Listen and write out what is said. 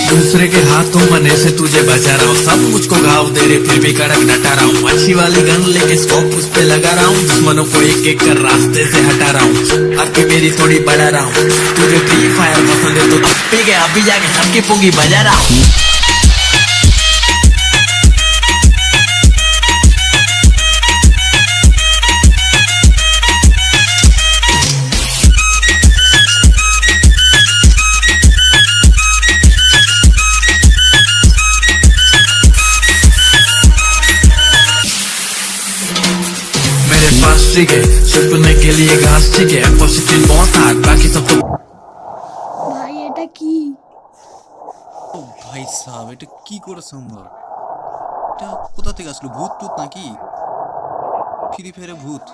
दूसरे के हाथों मने से तुझे बचा रहा हूँ, सब मुझको घाव दे रहे फिर भी कड़क डटा रहा हूँ। अच्छी वाली गन लेके स्कोप उस पे लगा रहा हूँ, दुश्मनों को एक एक कर रास्ते से हटा रहा हूँ। अब की मेरी थोड़ी बढ़ा रहा हूँ, तुझे फ्री फायर पसंद है तो पी के अभी जाके सबकी पोगी बजा रहा हूँ। छुपने के लिए घास ठीक है, पॉजिटिव बहुत हार्ड बाकी सब तो ভাই এটা কি? ও ভাই সাহেব, এটা কি করে সম্ভব? এটা কোথা থেকে আসলো? ভূত টুত নাকি? ফ্রি ফায়ারে ভূত?